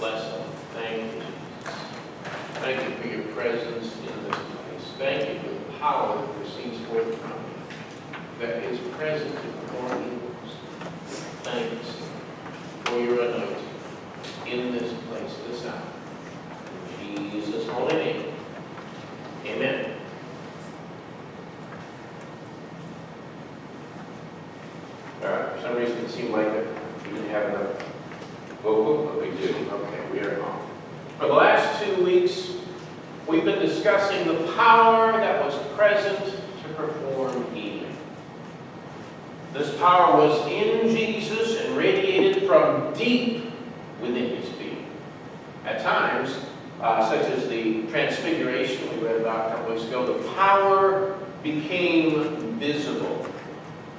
Bless them. Thank you, Jesus. Thank you for your presence in this place. Thank you for the power that proceeds forth from you, that is present to perform miracles. Thanks for your anointing in this place, this hour. In Jesus' holy name. Amen. All right, for some reason it seemed like we didn't have enough vocal, but we do. Okay, we are on. For the last 2 weeks, we've been discussing the power that was present to perform healing. This power was in Jesus and radiated from deep within his being. At times, such as the transfiguration we read about a couple weeks ago, the power became visible.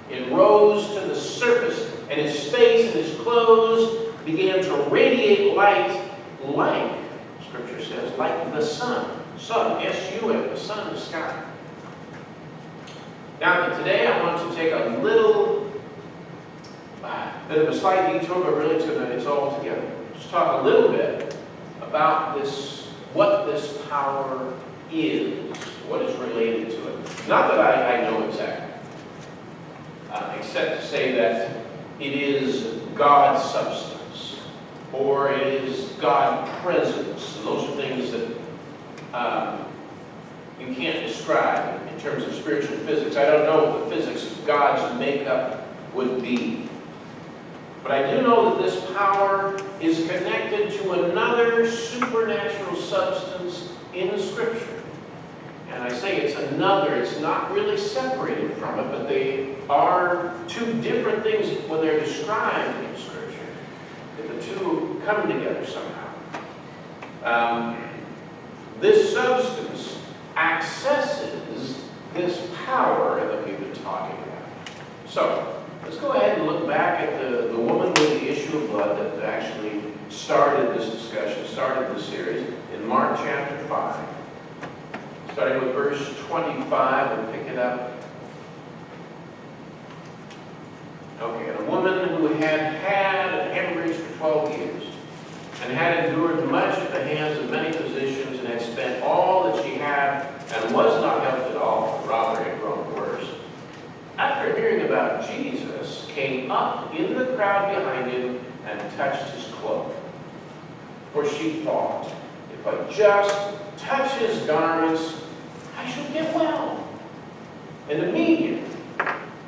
It rose to the surface, and his face and his clothes began to radiate light like, Scripture says, like the sun. Sun, S-U-N, the sun in the sky. Now, today I want to take a little bit of a slight detour, but really it's all together. Just talk a little bit about this, what this power is, what is related to it. Not that I know exactly. Except to say that it is God's substance, or it is God's presence. And those are things that you can't describe in terms of spiritual physics. I don't know what the physics of God's makeup would be. But I do know that this power is connected to another supernatural substance in Scripture. And I say it's another, it's not really separated from it, but they are two different things when they're described in Scripture. The two come together somehow. This substance accesses this power that we've been talking about. So, let's go ahead and look back at the woman with the issue of blood that actually started this discussion, started this series, in Mark chapter 5. Starting with verse 25, and pick it up. Okay, and a woman who had an hemorrhage for 12 years, and had endured much at the hands of many physicians, and had spent all that she had, and was not helped at all, but rather had grown worse, after hearing about Jesus, came up in the crowd behind him, and touched his cloak. For she thought, if I just touch his garments, I shall get well. And immediately,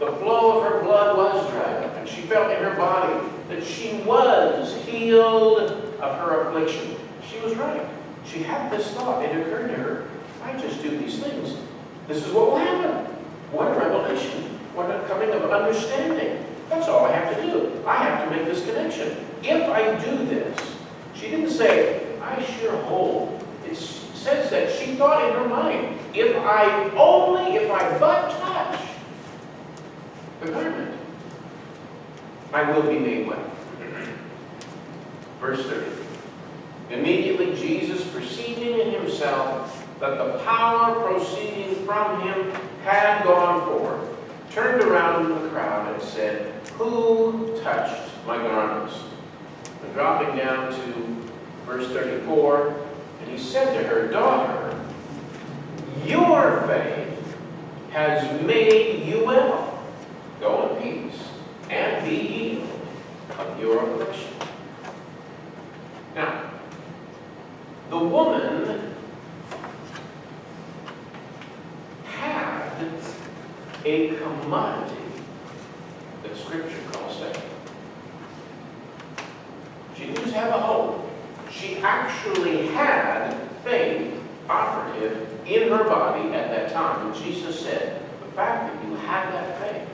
the flow of her blood was dried up, and she felt in her body that she was healed of her affliction. She was right. She had this thought. It occurred to her, if I just do these things, this is what will happen. What a revelation. What a coming of understanding. That's all I have to do. I have to make this connection. If I do this, she didn't say, I sure hope. It says that she thought in her mind, if I but touch the garment, I will be made well. Verse 30. Immediately Jesus, perceiving in himself that the power proceeding from him had gone forth, turned around in the crowd and said, who touched my garments? And dropping down to verse 34, and he said to her, daughter, your faith has made you well. Go in peace and be healed of your affliction. Now, the woman had a commodity that Scripture calls faith. She didn't just have a hope. She actually had faith operative in her body at that time. And Jesus said, the fact that you have that faith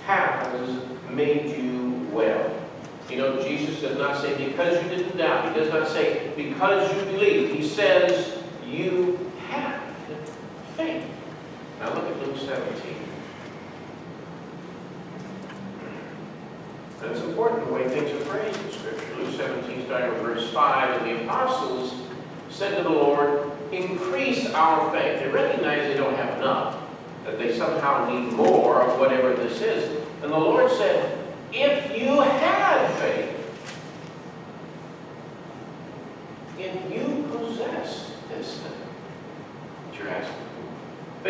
has made you well. You know, Jesus does not say, because you didn't doubt. He does not say, because you believe. He says, you had faith. Now look at Luke 17. And it's important the way things are phrased in Scripture. Luke 17, starting with verse 5, and the apostles said to the Lord, increase our faith. They recognize they don't have enough, that they somehow need more of whatever this is. And the Lord said, if you had faith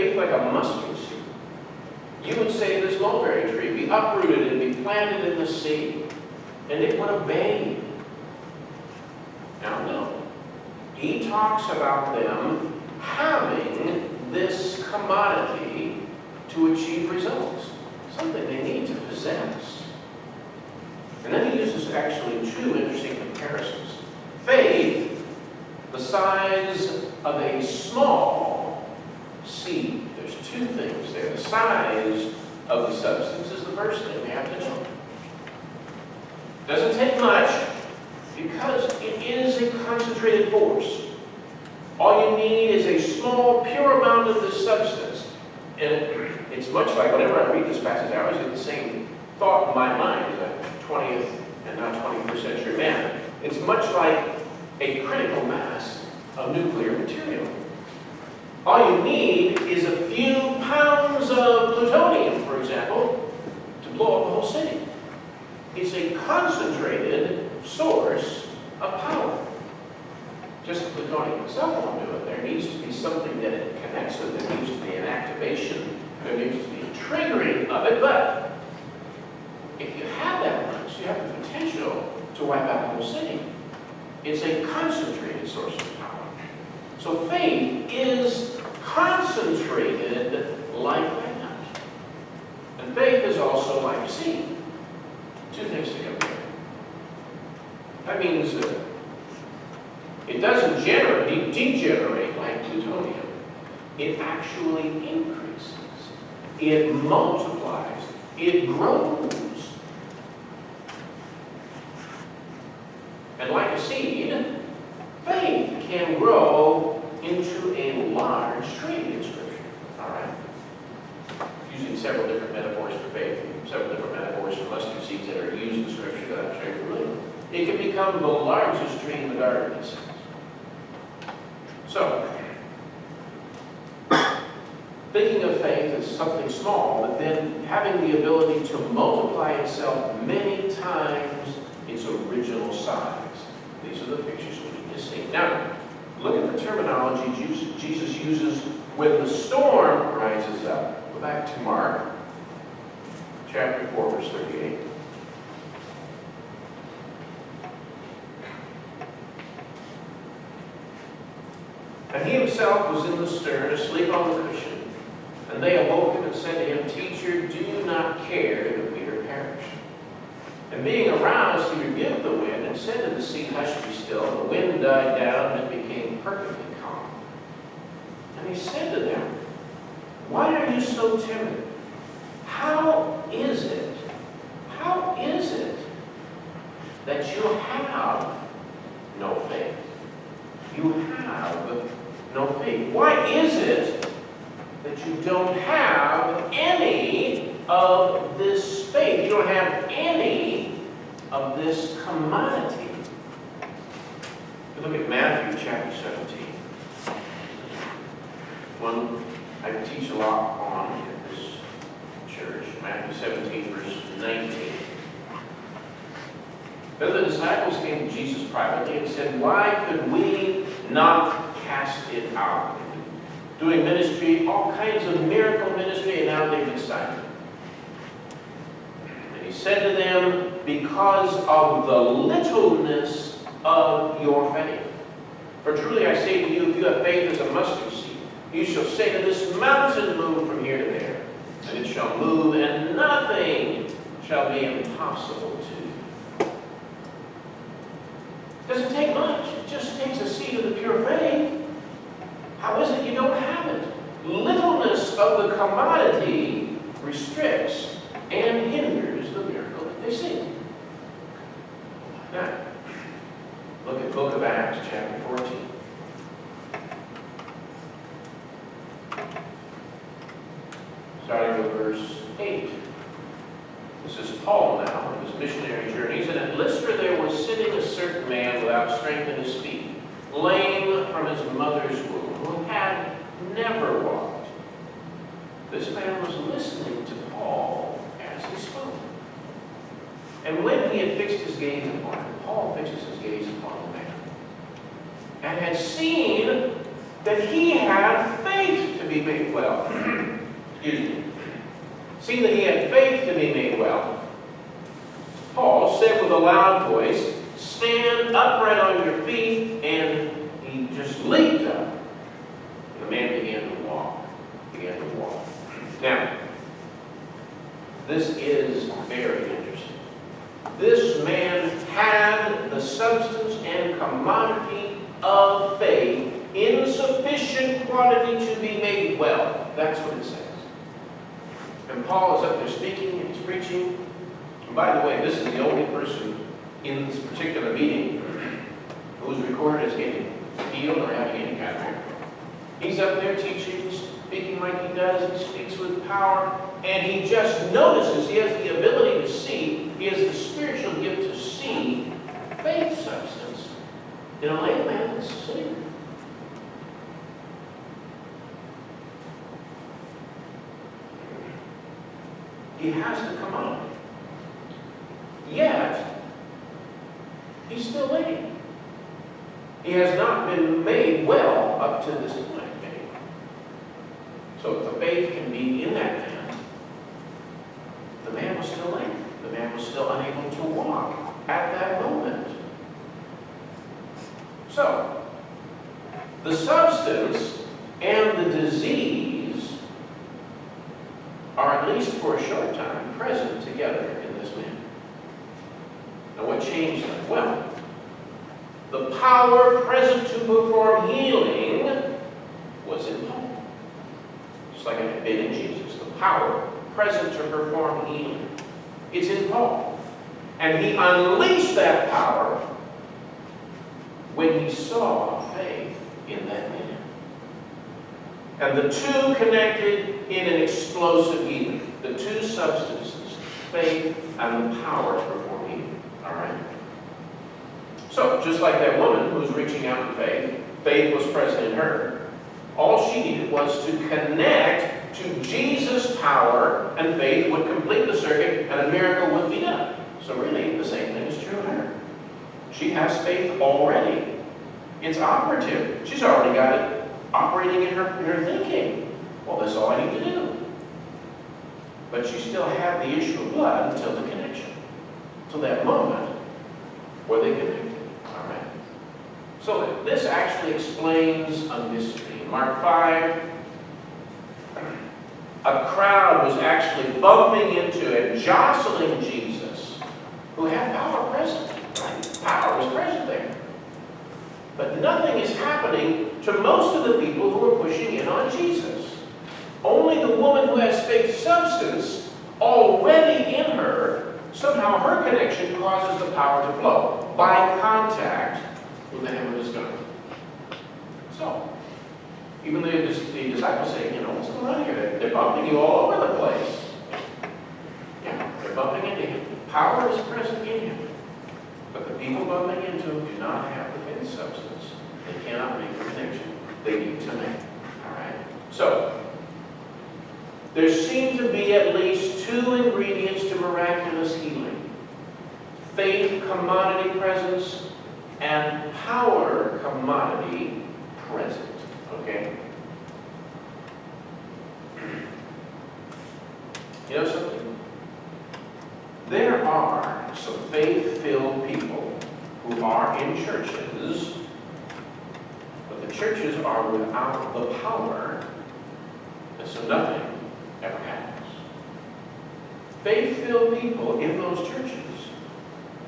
Faith like a mustard seed. You would say to this mulberry tree, be uprooted and be planted in the sea, and it would obey you. Now, no. He talks about them having this commodity to achieve results, something they need to possess. And then he uses actually two interesting comparisons. Faith, the size of a small seed. There's two things there. The size of the substance is the first thing we have to know. Doesn't take much because it is a concentrated force. All you need is a small, pure amount of this substance. And it's much like, whenever I read this passage, I always get the same thought in my mind as a 20th and not 21st century man. It's much like a critical mass of nuclear material. All you need is a few pounds of plutonium, for example, to blow up a whole city. It's a concentrated source of power. Just plutonium itself won't do it. There needs to be something that it connects with. There needs to be an activation. There needs to be a triggering of it. But if you have that much, you have the potential to wipe out the whole city. It's a concentrated source of power. So faith is concentrated like that. And faith is also like a seed. Two things to compare. That means that it doesn't degenerate like plutonium. It actually increases. It multiplies. It grows. And like a seed, faith can grow into a large tree in Scripture. All right? Using several different metaphors for faith, several different metaphors for mustard seeds that are used in Scripture that I'm sure you're familiar with. It can become the largest tree in the garden, it says. So, thinking of faith as something small, but then having the ability to multiply itself many times its original size. These are the pictures we need to see. Now, look at the terminology Jesus uses when the storm rises up. Go back to Mark, chapter 4, verse 38. And he himself was in the stern, asleep on the cushion. And they awoke him and said to him, Teacher, do you not care that we are perished? And being aroused, he rebuked the wind and said to the sea, Hush, be still. And the wind died down, and it became perfectly calm. And he said to them, Why are you so timid? How is it that you have no faith? You have no faith. Why is it that you don't have any of this faith? You don't have any of this commodity. Look at Matthew chapter 17. One I teach a lot on in this church. Matthew 17, verse 19. Then the disciples came to Jesus privately and said, Why could we not cast it out? Doing ministry, all kinds of miracle ministry, and now they've been silent. And he said to them, Because of the littleness of your faith. For truly I say to you, if you have faith as a mustard seed, you shall say to this mountain, Move from here to there, and it shall move, and nothing shall be impossible to you. Doesn't take much. It just takes a seed of the pure faith. How is it you don't have it? Littleness of the commodity restricts and hinders the miracle that they see. Now, look at the book of Acts, chapter 14. Starting with verse 8. This is Paul now on his missionary journeys. And at Lystra there was sitting a certain man without strength in his feet, lame from his mother's womb, who had never walked. This man was listening to Paul as he spoke. And when he had fixed his gaze upon him, Paul fixes his gaze upon the man, and had seen that he had faith to be made well. Excuse me. Seeing that he had faith to be made well, Paul said with a loud voice, "Stand upright on your feet," and he just leaped up. And the man began to walk. Now, this is very interesting. This man had the substance and commodity of faith in sufficient quantity to be made well. That's what it says. And Paul is up there speaking and he's preaching. And by the way, this is the only person in this particular meeting who was recorded as getting healed or having any kind of miracle. He's up there teaching, speaking like he does. He speaks with power. And he just notices he has the ability to see. He has the spiritual gift to see faith substance in a lame man that's sitting there. He has to come on. Yet, he's still lame. He has not been made well up to this point. So if the faith can be in that man, the man was still lame. The man was still unable to walk at that moment. So, the substance and the disease are, at least for a short time, present together in this man. Now what changed that? Well, the power present to perform healing was in Paul. Just like it had been in Jesus. The power present to perform healing. It's in Paul. And he unleashed that power when he saw faith in that man. And the two connected in an explosive healing. The two substances, faith and the power to perform healing. All right? So, just like that woman who was reaching out in faith, faith was present in her. All she needed was to connect to Jesus' power, and faith would complete the circuit, and a miracle would be done. So really, the same thing is true of her. She has faith already. It's operative. She's already got it operating in her thinking. Well, that's all I need to do. But she still had the issue of blood until the connection. Till that moment where they connected. All right. So this actually explains a mystery. In Mark 5, a crowd was actually bumping into and jostling Jesus, who had power present. Power was present there. But nothing is happening to most of the people who are pushing in on Jesus. Only the woman who has faith substance already in her, somehow her connection causes the power to flow by contact with the hem of his garment. So, even the disciples say, what's going on here? They're bumping you all over the place. Yeah, they're bumping into him. Power is present in him. But the people bumping into him do not have the faith substance. They cannot make the connection they need to make. All right? So, there seem to be at least two ingredients to miraculous healing. Faith commodity presence and power commodity present. Okay? You know something? There are some faith-filled people who are in churches, but the churches are without the power, and so nothing ever happens. Faith-filled people in those churches,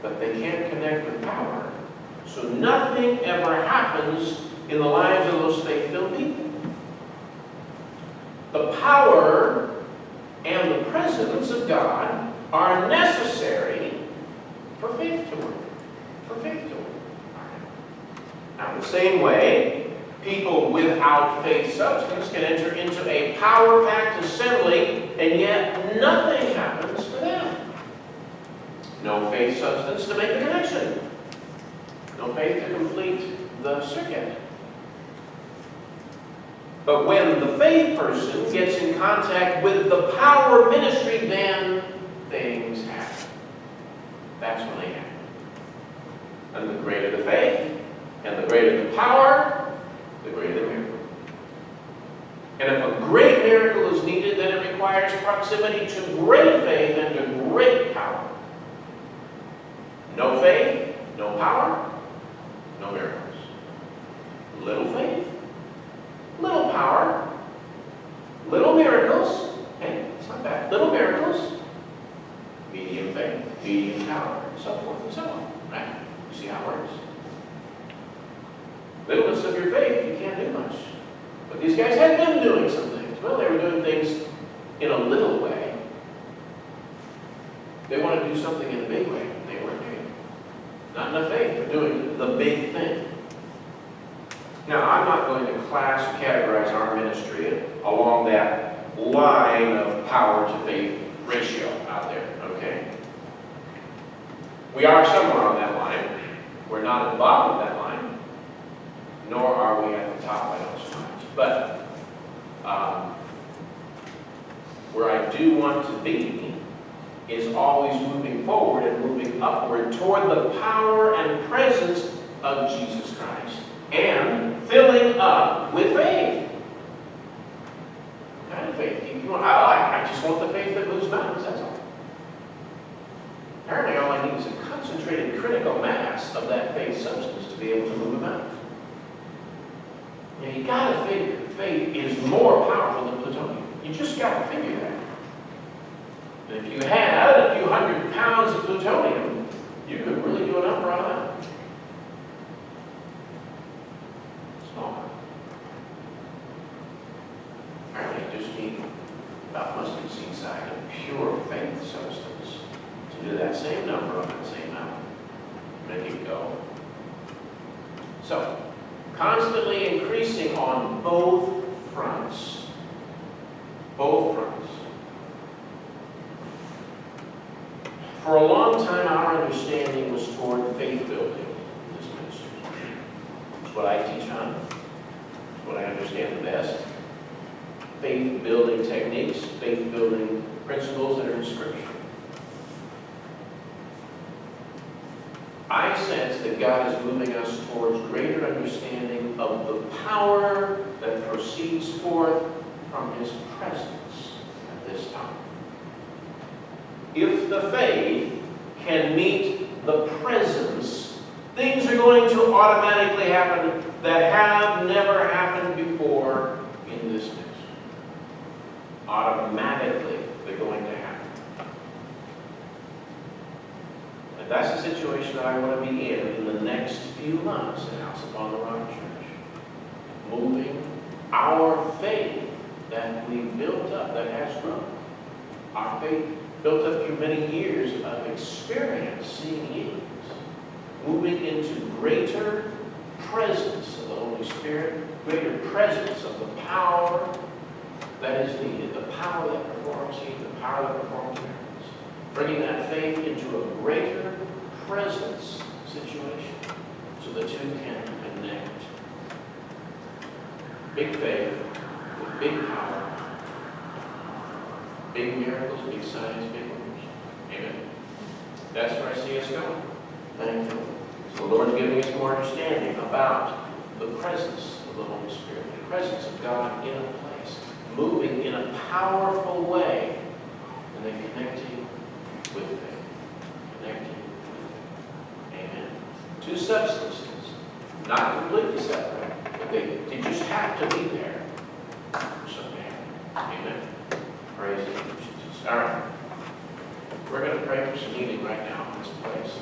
but they can't connect with power, so nothing ever happens in the lives of those faith-filled people. The power and the presence of God are necessary for faith to work. For faith to work. Now, in the same way, people without faith substance can enter into a power-packed assembly, and yet nothing happens for them. No faith substance to make the connection. No faith to complete the circuit. But when the faith person gets in contact with the power ministry, then things happen. That's when they happen. And the greater the faith, and the greater the power, the greater the miracle. And if a proximity to great faith and to great power. No faith, no power, no miracles. Little faith, little power, little miracles. Hey, it's not bad. Little miracles, medium faith, medium power, and so forth and so on. Right? You see how it works? Littleness of your faith, you can't do much. But these guys had been doing some things. Well, they were doing things in a little way. They wanted to do something in a big way. They weren't doing it. Not enough faith for doing the big thing. Now, I'm not going to class or categorize our ministry along that line of power to faith ratio out there, okay? We are somewhere on that line. We're not at the bottom of that line, nor are we at the top by those times. But where I do want to be is always moving forward and moving upward toward the power and presence of Jesus Christ and filling up with faith. What kind of faith? I just want the faith that moves mountains, that's all. Apparently all I need is a concentrated critical mass of that faith substance to be able to move a mountain. Now you gotta figure faith is more powerful than plutonium. You just gotta figure that. And if you had a few 100 pounds of plutonium, you could really do a number on that. Small. Apparently you just need about mustard seed size of pure faith substance to do that same number on that same mountain. Make it go. So, constantly increasing on both fronts. Both fronts. For a long time, our understanding was toward faith building in this ministry. It's what I teach on. It's what I understand the best. Faith building techniques, faith building principles that are in Scripture. I sense that God is moving us towards greater understanding of the power that proceeds forth from His presence at this time. If the faith can meet the presence, things are going to automatically happen that have never happened before in this ministry. Automatically, they're going to happen. And that's the situation that I want to be in the next few months at House Upon the Rock Church. Moving our faith that we built up, that has grown. Our faith built up through many years of experience seeing healings. Moving into greater presence of the Holy Spirit, greater presence of the power that is needed, the power that performs healing, the power that performs miracles. Bringing that faith into a greater presence situation so the two can connect. Big faith with big power, big miracles, big signs, big wonders. Amen. That's where I see us going. Thank you. So the Lord's giving us more understanding about the presence of the Holy Spirit, the presence of God in a place, moving in a powerful way, and then connecting with faith. Connecting with faith. Amen. Two substances, not completely separate, but they just have to be there for something to happen. Amen. Praise the Lord Jesus. All right. We're going to pray for some healing right now in this place.